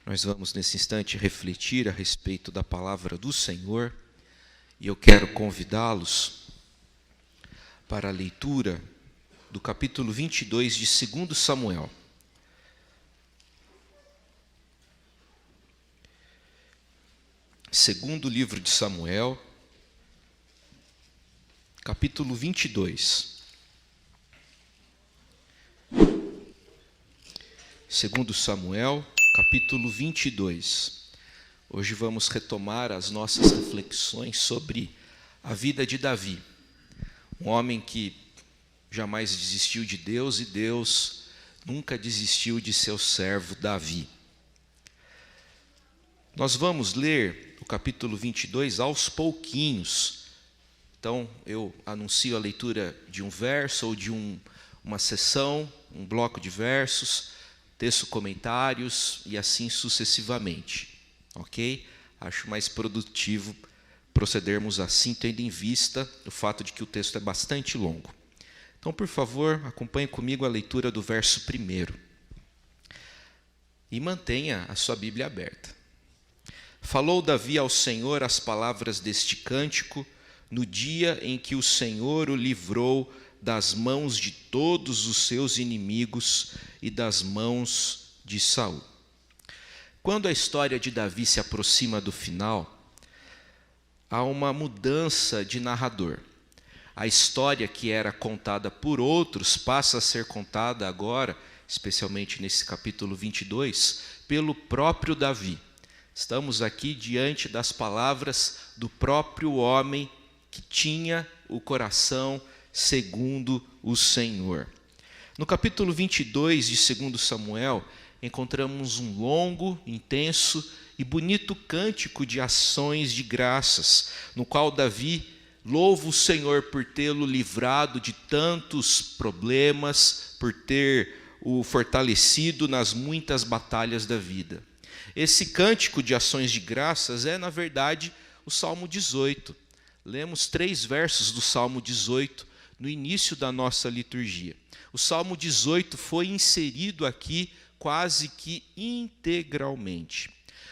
Nós vamos, nesse instante, refletir a respeito da palavra do Senhor, e eu quero convidá-los para a leitura do capítulo 22 de 2 Samuel. Segundo livro de Samuel, capítulo 22. Segundo Samuel, capítulo 22. Hoje vamos retomar as nossas reflexões sobre a vida de Davi, um homem que jamais desistiu de Deus e Deus nunca desistiu de seu servo Davi. Nós vamos ler o capítulo 22 aos pouquinhos. Então, eu anuncio a leitura de um verso ou de uma sessão, um bloco de versos, texto, comentários e assim sucessivamente. Ok? Acho mais produtivo procedermos assim, tendo em vista o fato de que o texto é bastante longo. Então, por favor, acompanhe comigo a leitura do verso 1. E mantenha a sua Bíblia aberta. Falou Davi ao Senhor as palavras deste cântico no dia em que o Senhor o livrou das mãos de todos os seus inimigos e das mãos de Saul. Quando a história de Davi se aproxima do final, há uma mudança de narrador. A história que era contada por outros passa a ser contada agora, especialmente nesse capítulo 22, pelo próprio Davi. Estamos aqui diante das palavras do próprio homem que tinha o coração segundo o Senhor. No capítulo 22 de 2 Samuel, encontramos um longo, intenso e bonito cântico de ações de graças, no qual Davi louva o Senhor por tê-lo livrado de tantos problemas, por ter o fortalecido nas muitas batalhas da vida. Esse cântico de ações de graças é, na verdade, o Salmo 18. Lemos 3 versos do Salmo 18 no início da nossa liturgia. O Salmo 18 foi inserido aqui quase que integralmente.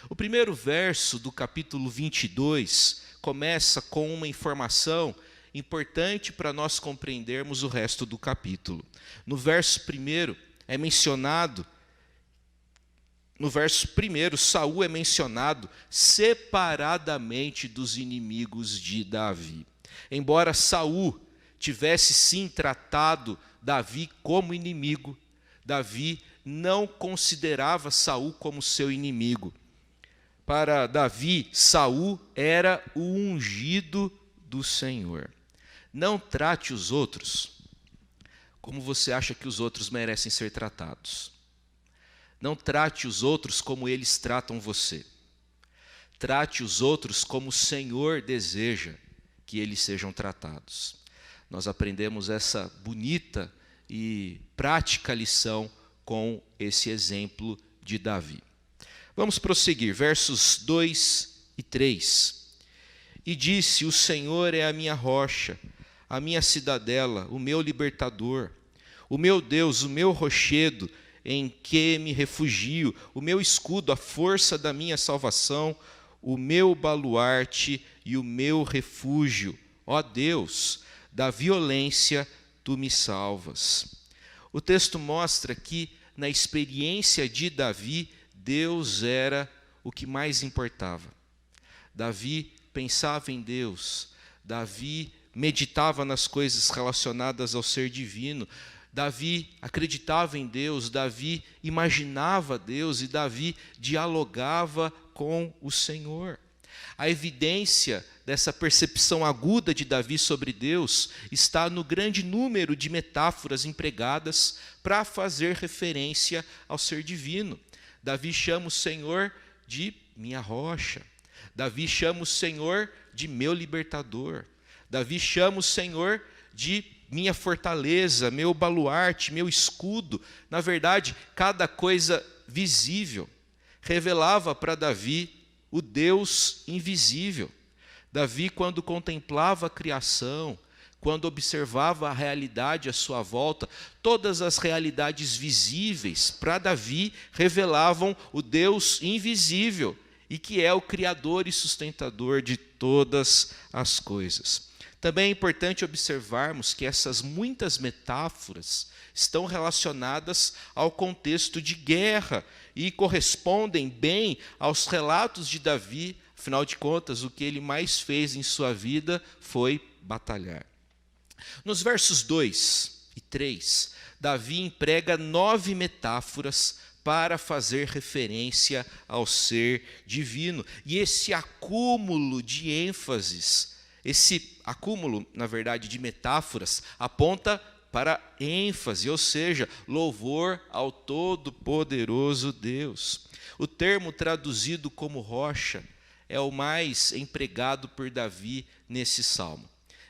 O primeiro verso do capítulo 22 começa com uma informação importante para nós compreendermos o resto do capítulo. No verso 1 é mencionado, Saul é mencionado separadamente dos inimigos de Davi. Embora Saul tivesse sim tratado Davi como inimigo, Davi não considerava Saul como seu inimigo. Para Davi, Saul era o ungido do Senhor. Não trate os outros como você acha que os outros merecem ser tratados. Não trate os outros como eles tratam você. Trate os outros como o Senhor deseja que eles sejam tratados. Nós aprendemos essa bonita e prática lição com esse exemplo de Davi. Vamos prosseguir, versos 2 e 3. E disse: o Senhor é a minha rocha, a minha cidadela, o meu libertador, o meu Deus, o meu rochedo, em que me refugio, o meu escudo, a força da minha salvação, o meu baluarte e o meu refúgio. Ó Deus, da violência tu me salvas. O texto mostra que, na experiência de Davi, Deus era o que mais importava. Davi pensava em Deus, Davi meditava nas coisas relacionadas ao ser divino, Davi acreditava em Deus, Davi imaginava Deus e Davi dialogava com o Senhor. A evidência dessa percepção aguda de Davi sobre Deus está no grande número de metáforas empregadas para fazer referência ao ser divino. Davi chama o Senhor de minha rocha. Davi chama o Senhor de meu libertador. Davi chama o Senhor de minha fortaleza, meu baluarte, meu escudo. Na verdade, cada coisa visível revelava para Davi o Deus invisível. Davi, quando contemplava a criação, quando observava a realidade à sua volta, todas as realidades visíveis para Davi revelavam o Deus invisível e que é o Criador e sustentador de todas as coisas. Também é importante observarmos que essas muitas metáforas estão relacionadas ao contexto de guerra e correspondem bem aos relatos de Davi. Afinal de contas, o que ele mais fez em sua vida foi batalhar. Nos versos 2 e 3, Davi emprega 9 metáforas para fazer referência ao ser divino. E esse acúmulo de ênfases, esse acúmulo, na verdade, de metáforas, aponta para ênfase, ou seja, louvor ao Todo-Poderoso Deus. O termo traduzido como rocha é o mais empregado por Davi nesse salmo.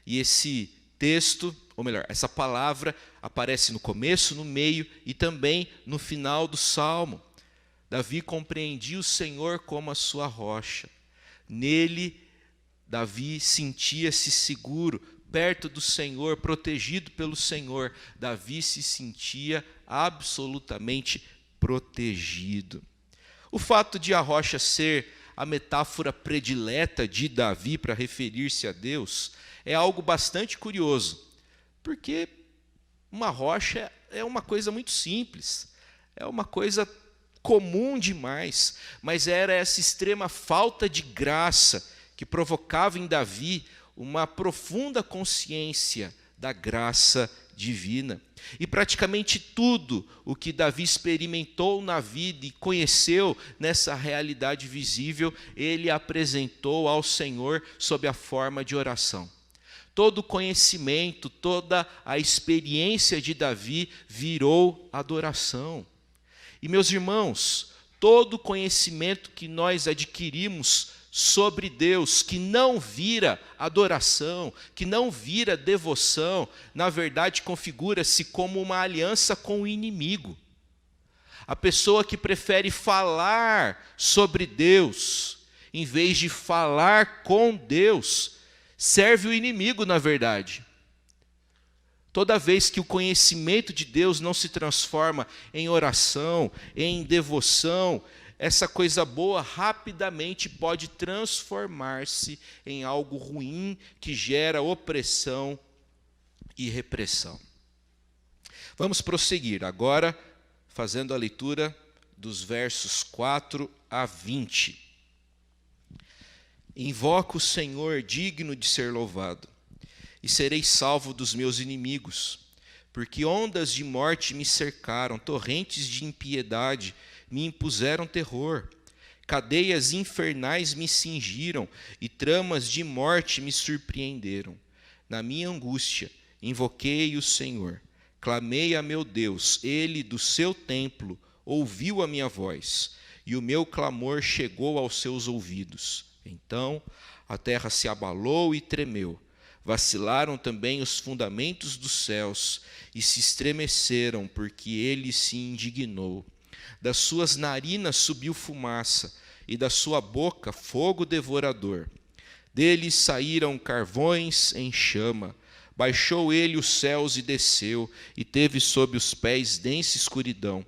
E esse texto, ou melhor, essa palavra aparece no começo, no meio e também no final do salmo. Davi compreendia o Senhor como a sua rocha. Nele, Davi sentia-se seguro, perto do Senhor, protegido pelo Senhor. Davi se sentia absolutamente protegido. O fato de a rocha ser a metáfora predileta de Davi para referir-se a Deus é algo bastante curioso, porque uma rocha é uma coisa muito simples, é uma coisa comum demais, mas era essa extrema falta de graça que provocava em Davi uma profunda consciência da graça divina. E praticamente tudo o que Davi experimentou na vida e conheceu nessa realidade visível, ele apresentou ao Senhor sob a forma de oração. Todo o conhecimento, toda a experiência de Davi virou adoração. E, meus irmãos, todo o conhecimento que nós adquirimos sobre Deus, que não vira adoração, que não vira devoção, na verdade configura-se como uma aliança com o inimigo. A pessoa que prefere falar sobre Deus, em vez de falar com Deus, serve o inimigo, na verdade. Toda vez que o conhecimento de Deus não se transforma em oração, em devoção, essa coisa boa rapidamente pode transformar-se em algo ruim que gera opressão e repressão. Vamos prosseguir agora, fazendo a leitura dos versos 4 a 20. Invoco o Senhor digno de ser louvado, e serei salvo dos meus inimigos, porque ondas de morte me cercaram, torrentes de impiedade me impuseram terror, cadeias infernais me cingiram e tramas de morte me surpreenderam. Na minha angústia, invoquei o Senhor, clamei a meu Deus, ele do seu templo ouviu a minha voz, e o meu clamor chegou aos seus ouvidos. Então a terra se abalou e tremeu, vacilaram também os fundamentos dos céus e se estremeceram, porque ele se indignou. Das suas narinas subiu fumaça, e da sua boca fogo devorador. Dele saíram carvões em chama. Baixou ele os céus e desceu, e teve sob os pés densa escuridão.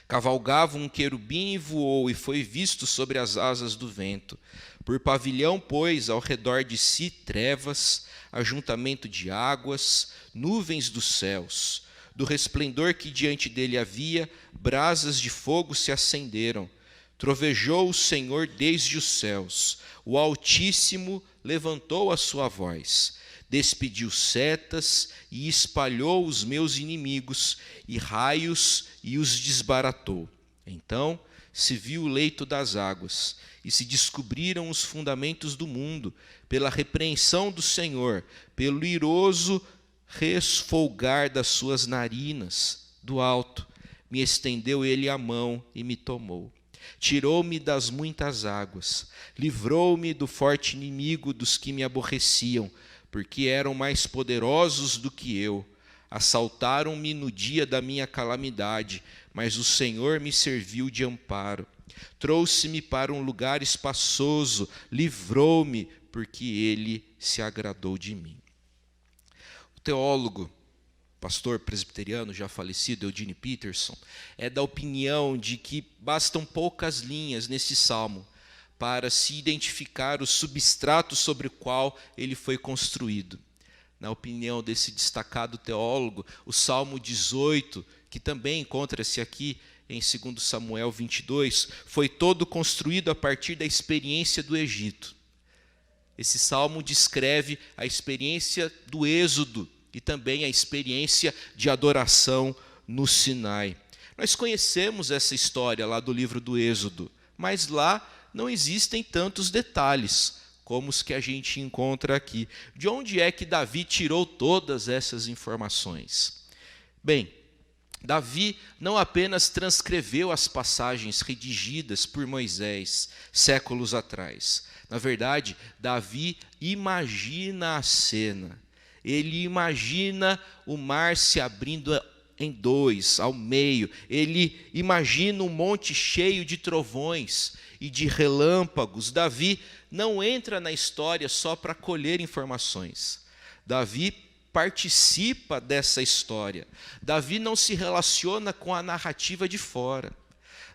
Cavalgava um querubim e voou, e foi visto sobre as asas do vento. Por pavilhão, pois, ao redor de si trevas, ajuntamento de águas, nuvens dos céus. Do resplendor que diante dele havia, brasas de fogo se acenderam. Trovejou o Senhor desde os céus, o Altíssimo levantou a sua voz, despediu setas e espalhou os meus inimigos, e raios e os desbaratou. Então se viu o leito das águas, e se descobriram os fundamentos do mundo, pela repreensão do Senhor, pelo iroso resfolgar das suas narinas. Do alto me estendeu ele a mão e me tomou. Tirou-me das muitas águas, livrou-me do forte inimigo dos que me aborreciam, porque eram mais poderosos do que eu. Assaltaram-me no dia da minha calamidade, mas o Senhor me serviu de amparo. Trouxe-me para um lugar espaçoso, livrou-me, porque ele se agradou de mim. teólogo, pastor presbiteriano já falecido, Eugene Peterson, é da opinião de que bastam poucas linhas nesse salmo para se identificar o substrato sobre o qual ele foi construído. Na opinião desse destacado teólogo, o Salmo 18, que também encontra-se aqui em 2 Samuel 22, foi todo construído a partir da experiência do Egito. Esse salmo descreve a experiência do Êxodo e também a experiência de adoração no Sinai. Nós conhecemos essa história lá do livro do Êxodo, mas lá não existem tantos detalhes como os que a gente encontra aqui. De onde é que Davi tirou todas essas informações? Bem, Davi não apenas transcreveu as passagens redigidas por Moisés séculos atrás. Na verdade, Davi imagina a cena. Ele imagina o mar se abrindo em dois, ao meio. Ele imagina um monte cheio de trovões e de relâmpagos. Davi não entra na história só para colher informações. Davi participa dessa história. Davi não se relaciona com a narrativa de fora.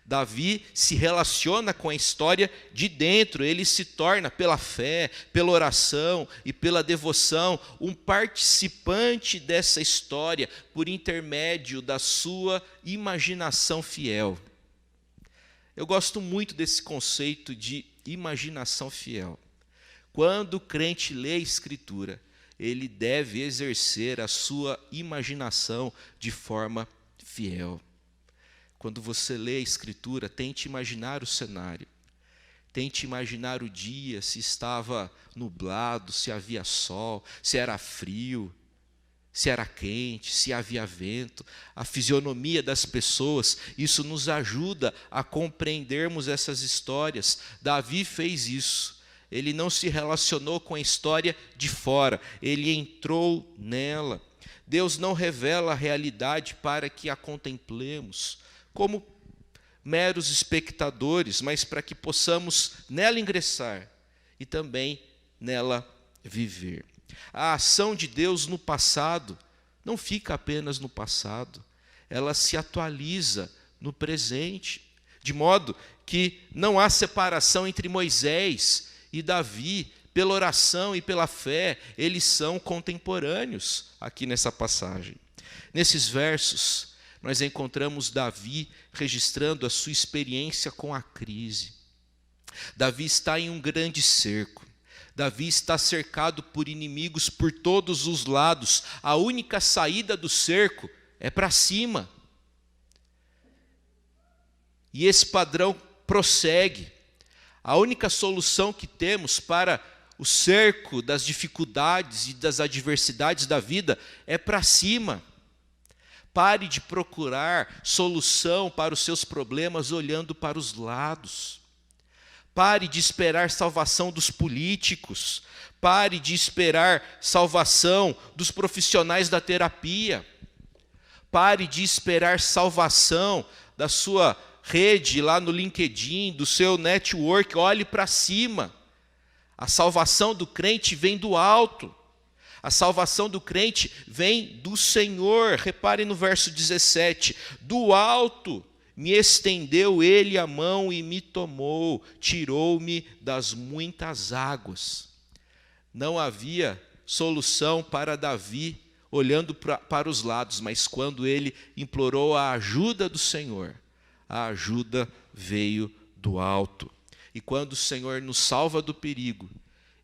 Davi se relaciona com a história de dentro. Ele se torna, pela fé, pela oração e pela devoção, um participante dessa história por intermédio da sua imaginação fiel. Eu gosto muito desse conceito de imaginação fiel. Quando o crente lê a Escritura, ele deve exercer a sua imaginação de forma fiel. Quando você lê a Escritura, tente imaginar o cenário. Tente imaginar o dia, se estava nublado, se havia sol, se era frio, se era quente, se havia vento, a fisionomia das pessoas. Isso nos ajuda a compreendermos essas histórias. Davi fez isso. Ele não se relacionou com a história de fora, ele entrou nela. Deus não revela a realidade para que a contemplemos como meros espectadores, mas para que possamos nela ingressar e também nela viver. A ação de Deus no passado não fica apenas no passado, ela se atualiza no presente, de modo que não há separação entre Moisés e Davi. Pela oração e pela fé, eles são contemporâneos aqui nessa passagem. Nesses versos, nós encontramos Davi registrando a sua experiência com a crise. Davi está em um grande cerco. Davi está cercado por inimigos por todos os lados. A única saída do cerco é para cima. E esse padrão prossegue. A única solução que temos para o cerco das dificuldades e das adversidades da vida é para cima. Pare de procurar solução para os seus problemas olhando para os lados. Pare de esperar salvação dos políticos. Pare de esperar salvação dos profissionais da terapia. Pare de esperar salvação da sua rede lá no LinkedIn, do seu network. Olhe para cima. A salvação do crente vem do alto. A salvação do crente vem do Senhor. Repare no verso 17. Do alto me estendeu ele a mão e me tomou, tirou-me das muitas águas. Não havia solução para Davi olhando para os lados, mas quando ele implorou a ajuda do Senhor, a ajuda veio do alto. E quando o Senhor nos salva do perigo,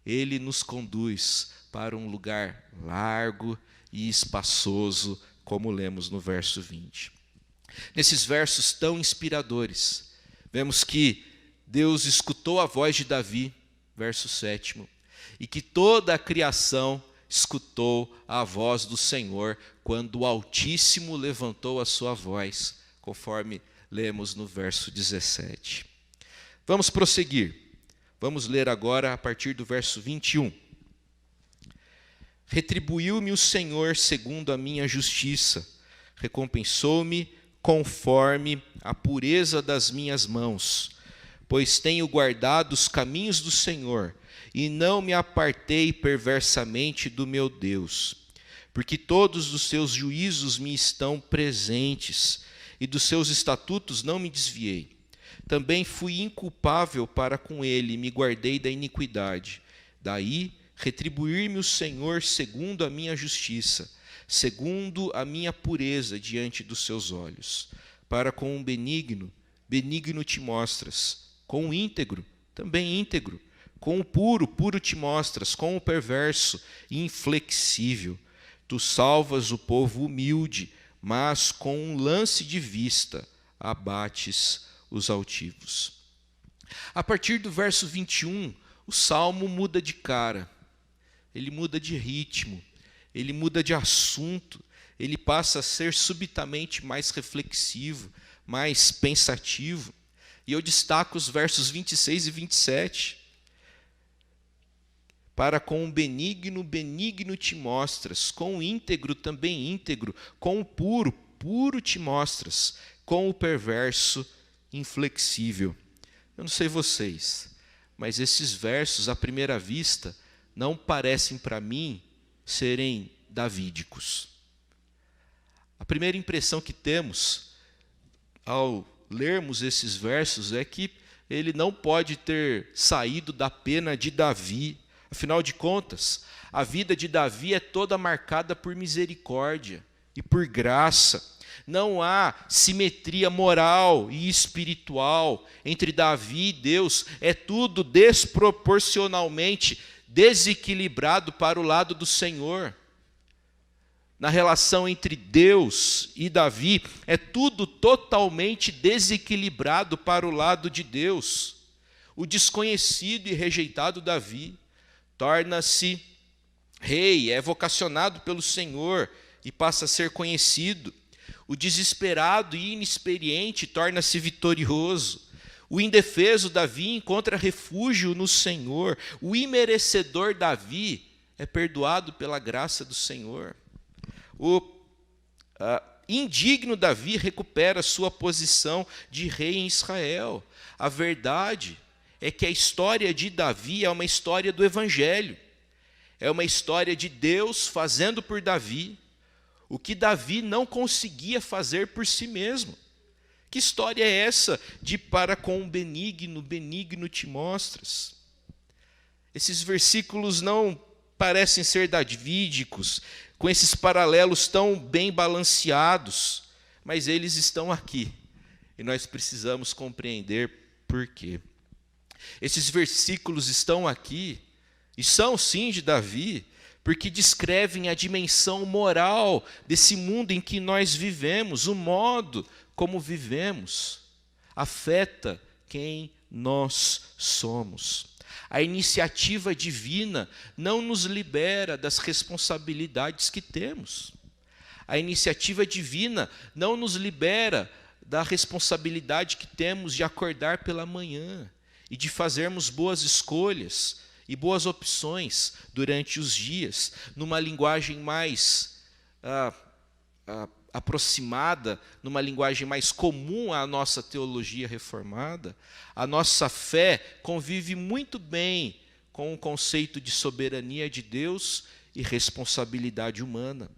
ele nos conduz para um lugar largo e espaçoso, como lemos no verso 20. Nesses versos tão inspiradores, vemos que Deus escutou a voz de Davi, verso 7, e que toda a criação escutou a voz do Senhor quando o Altíssimo levantou a sua voz, conforme lemos no verso 17. Vamos prosseguir. Vamos ler agora a partir do verso 21. Retribuiu-me o Senhor segundo a minha justiça, recompensou-me conforme a pureza das minhas mãos, pois tenho guardado os caminhos do Senhor, e não me apartei perversamente do meu Deus. porque todos os seus juízos me estão presentes, e dos seus estatutos não me desviei. Também fui inculpável para com ele, e me guardei da iniquidade. Daí retribuir-me o Senhor segundo a minha justiça, segundo a minha pureza diante dos seus olhos. Para com o benigno, benigno te mostras, com o íntegro, também íntegro, com o puro, puro te mostras, com o perverso, inflexível. Tu salvas o povo humilde, mas com um lance de vista abates os altivos. A partir do verso 21, o salmo muda de cara, ele muda de ritmo, ele muda de assunto, ele passa a ser subitamente mais reflexivo, mais pensativo. E eu destaco os versos 26 e 27. Para com o benigno, benigno te mostras, com o íntegro, também íntegro, com o puro, puro te mostras, com o perverso, inflexível. Eu não sei vocês, mas esses versos, à primeira vista, não parecem para mim serem davídicos. A primeira impressão que temos ao lermos esses versos é que ele não pode ter saído da pena de Davi. Afinal de contas, a vida de Davi é toda marcada por misericórdia e por graça. Não há simetria moral e espiritual entre Davi e Deus. É tudo desproporcionalmente desequilibrado para o lado do Senhor. Na relação entre Deus e Davi, é tudo totalmente desequilibrado para o lado de Deus. O desconhecido e rejeitado Davi torna-se rei, é vocacionado pelo Senhor e passa a ser conhecido. O desesperado e inexperiente torna-se vitorioso. O indefeso Davi encontra refúgio no Senhor. O imerecedor Davi é perdoado pela graça do Senhor. O indigno Davi recupera sua posição de rei em Israel. A verdade é que a história de Davi é uma história do Evangelho. É uma história de Deus fazendo por Davi o que Davi não conseguia fazer por si mesmo. Que história é essa de para com o benigno, benigno te mostras? Esses versículos não parecem ser davídicos, com esses paralelos tão bem balanceados, mas eles estão aqui, e nós precisamos compreender por quê. Esses versículos estão aqui, e são sim de Davi, porque descrevem a dimensão moral desse mundo em que nós vivemos, o modo como vivemos, afeta quem nós somos. A iniciativa divina não nos libera das responsabilidades que temos. A iniciativa divina não nos libera da responsabilidade que temos de acordar pela manhã e de fazermos boas escolhas e boas opções durante os dias, numa linguagem mais aproximada, numa linguagem mais comum à nossa teologia reformada. A nossa fé convive muito bem com o conceito de soberania de Deus e responsabilidade humana.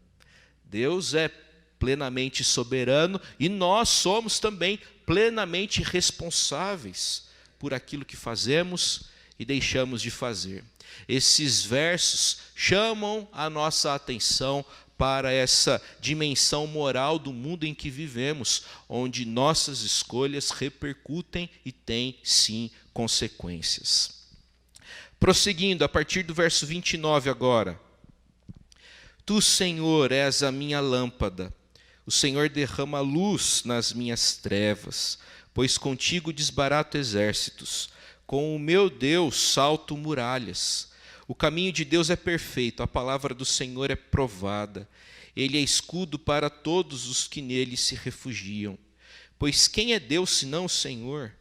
Deus é plenamente soberano e nós somos também plenamente responsáveis por aquilo que fazemos e deixamos de fazer. Esses versos chamam a nossa atenção para essa dimensão moral do mundo em que vivemos, onde nossas escolhas repercutem e têm, sim, consequências. Prosseguindo, a partir do verso 29 agora. Tu, Senhor, és a minha lâmpada. O Senhor derrama luz nas minhas trevas, pois contigo desbarato exércitos. Com o meu Deus salto muralhas. O caminho de Deus é perfeito, a palavra do Senhor é provada. Ele é escudo para todos os que nele se refugiam. Pois quem é Deus senão o Senhor?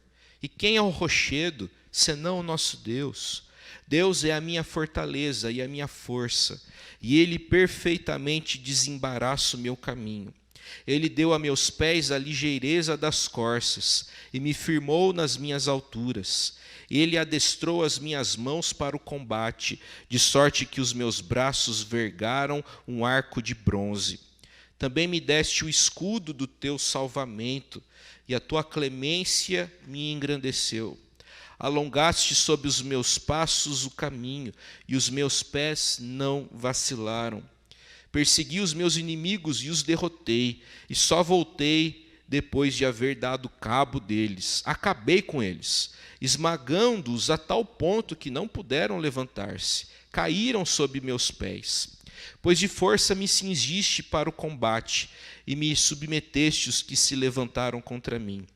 E quem é o rochedo senão o nosso Deus? Deus é a minha fortaleza e a minha força, e Ele perfeitamente desembaraça o meu caminho. Ele deu a meus pés a ligeireza das corças e me firmou nas minhas alturas. Ele adestrou as minhas mãos para o combate, de sorte que os meus braços vergaram um arco de bronze. Também me deste o escudo do teu salvamento, e a tua clemência me engrandeceu. Alongaste sob os meus passos o caminho, e os meus pés não vacilaram. Persegui os meus inimigos e os derrotei, e só voltei depois de haver dado cabo deles. Acabei com eles, esmagando-os a tal ponto que não puderam levantar-se. Caíram sob meus pés. Pois de força me cingiste para o combate, e me submeteste os que se levantaram contra mim.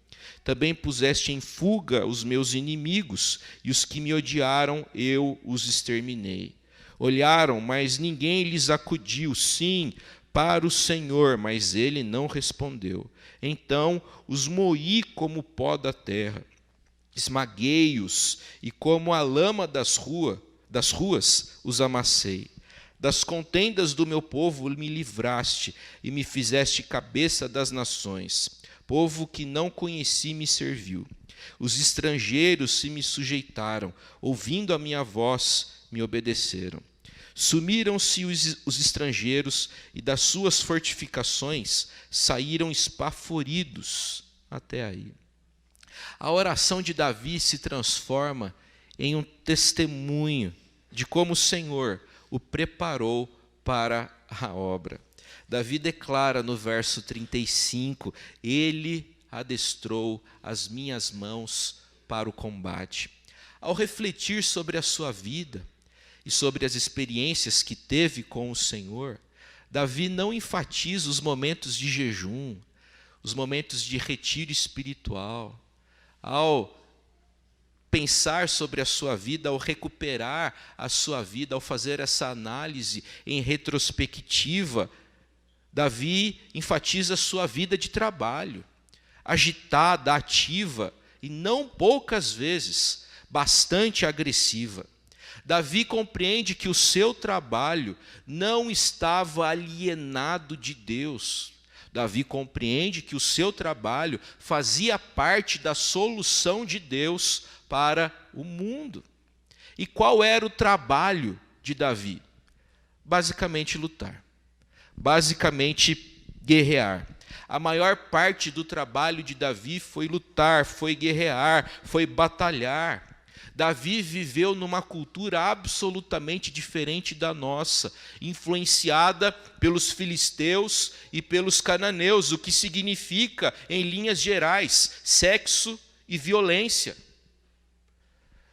Também puseste em fuga os meus inimigos, e os que me odiaram eu os exterminei. Olharam, mas ninguém lhes acudiu, sim, para o Senhor, mas ele não respondeu. Então os moí como pó da terra, esmaguei-os, e como a lama das ruas os amassei. Das contendas do meu povo me livraste, e me fizeste cabeça das nações. Povo que não conheci me serviu. Os estrangeiros se me sujeitaram, ouvindo a minha voz, me obedeceram. Sumiram-se os estrangeiros, e das suas fortificações saíram esbaforidos. Até aí. A oração de Davi se transforma em um testemunho de como o Senhor o preparou para a obra. Davi declara no verso 35, ele adestrou as minhas mãos para o combate. Ao refletir sobre a sua vida e sobre as experiências que teve com o Senhor, Davi não enfatiza os momentos de jejum, os momentos de retiro espiritual. Ao pensar sobre a sua vida, ao recuperar a sua vida, ao fazer essa análise em retrospectiva, Davi enfatiza a sua vida de trabalho, agitada, ativa e não poucas vezes bastante agressiva. Davi compreende que o seu trabalho não estava alienado de Deus. Davi compreende que o seu trabalho fazia parte da solução de Deus para o mundo. E qual era o trabalho de Davi? Basicamente lutar. Basicamente guerrear. A maior parte do trabalho de Davi foi lutar, foi guerrear, foi batalhar. Davi viveu numa cultura absolutamente diferente da nossa, influenciada pelos filisteus e pelos cananeus, o que significa, em linhas gerais, sexo e violência.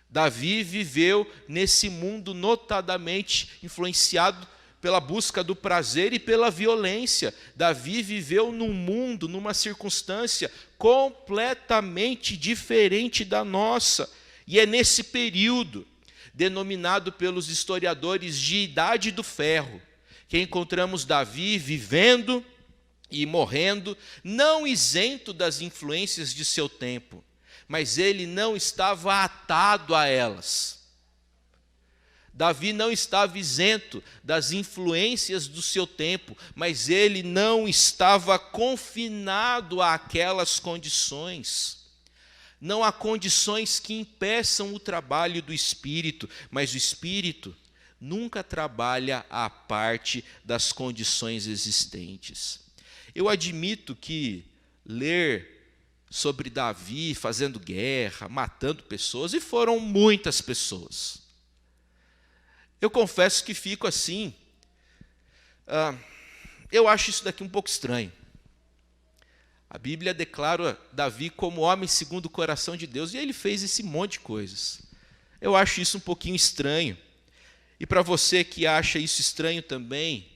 Davi viveu nesse mundo notadamente influenciado pela busca do prazer e pela violência. Davi viveu num mundo, numa circunstância completamente diferente da nossa. E é nesse período, denominado pelos historiadores de Idade do Ferro, que encontramos Davi vivendo e morrendo, não isento das influências de seu tempo, mas ele não estava atado a elas. Davi não estava isento das influências do seu tempo, mas ele não estava confinado àquelas condições. Não há condições que impeçam o trabalho do Espírito, mas o Espírito nunca trabalha à parte das condições existentes. Eu admito que ler sobre Davi fazendo guerra, matando pessoas, e foram muitas pessoas. Eu confesso que fico assim, eu acho isso daqui um pouco estranho. A Bíblia declara Davi como homem segundo o coração de Deus, e ele fez esse monte de coisas. Eu acho isso um pouquinho estranho. E para você que acha isso estranho também,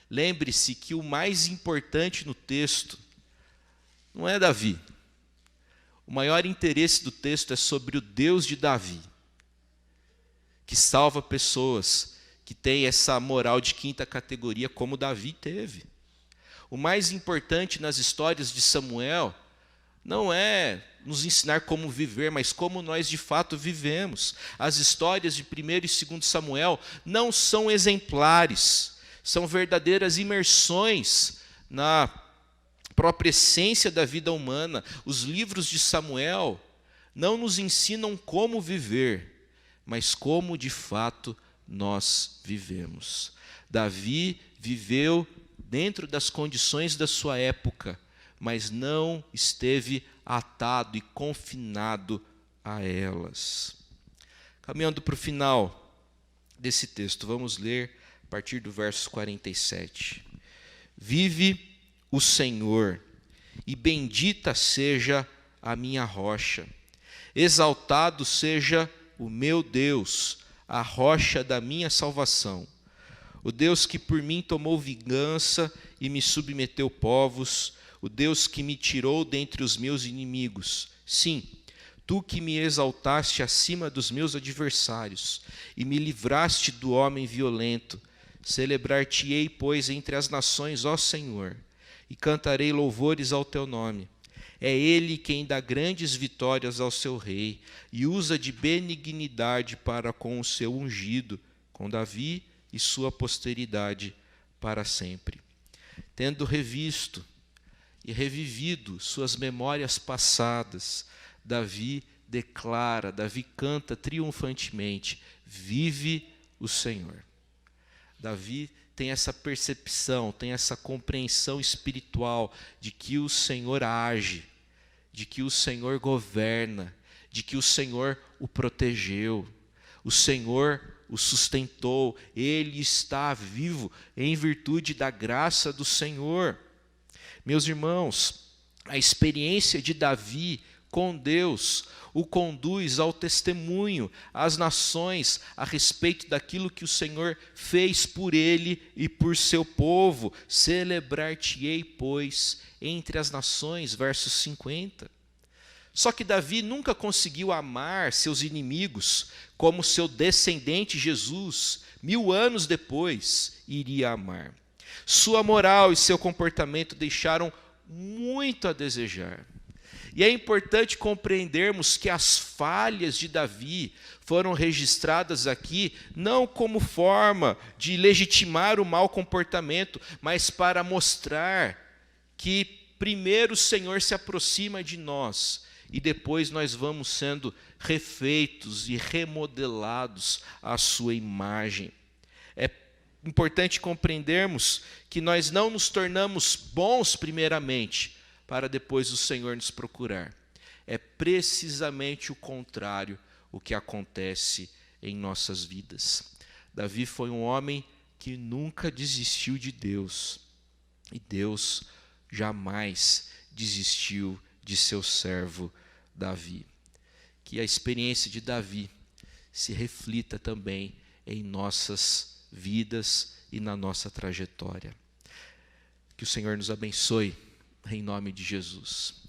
lembre-se que o mais importante no texto não é Davi. O maior interesse do texto é sobre o Deus de Davi, que salva pessoas, que tem essa moral de quinta categoria como Davi teve. O mais importante nas histórias de Samuel não é nos ensinar como viver, mas como nós de fato vivemos. As histórias de 1º e 2º Samuel não são exemplares, são verdadeiras imersões na própria essência da vida humana. Os livros de Samuel não nos ensinam como viver, mas como de fato nós vivemos. Davi viveu dentro das condições da sua época, mas não esteve atado e confinado a elas. Caminhando para o final desse texto, vamos ler a partir do verso 47. Vive o Senhor, e bendita seja a minha rocha. Exaltado seja o meu Deus, a rocha da minha salvação. O Deus que por mim tomou vingança e me submeteu povos, o Deus que me tirou dentre os meus inimigos. Sim, tu que me exaltaste acima dos meus adversários e me livraste do homem violento. Celebrar-te-ei, pois, entre as nações, ó Senhor, e cantarei louvores ao teu nome. É ele quem dá grandes vitórias ao seu rei e usa de benignidade para com o seu ungido, com Davi e sua posteridade para sempre. Tendo revisto e revivido suas memórias passadas, Davi declara, Davi canta triunfantemente: vive o Senhor. Davi tem essa percepção, tem essa compreensão espiritual de que o Senhor age, de que o Senhor governa, de que o Senhor o protegeu, o Senhor o sustentou, ele está vivo em virtude da graça do Senhor. Meus irmãos, a experiência de Davi com Deus o conduz ao testemunho às nações a respeito daquilo que o Senhor fez por ele e por seu povo. Celebrar-te-ei, pois, entre as nações, verso 50. Só que Davi nunca conseguiu amar seus inimigos como seu descendente Jesus, 1000 anos depois, iria amar. Sua moral e seu comportamento deixaram muito a desejar. E é importante compreendermos que as falhas de Davi foram registradas aqui não como forma de legitimar o mau comportamento, mas para mostrar que primeiro o Senhor se aproxima de nós e depois nós vamos sendo refeitos e remodelados à sua imagem. É importante compreendermos que nós não nos tornamos bons primeiramente, para depois o Senhor nos procurar. É precisamente o contrário o que acontece em nossas vidas. Davi foi um homem que nunca desistiu de Deus, e Deus jamais desistiu de seu servo Davi. Que a experiência de Davi se reflita também em nossas vidas e na nossa trajetória. Que o Senhor nos abençoe. Em nome de Jesus.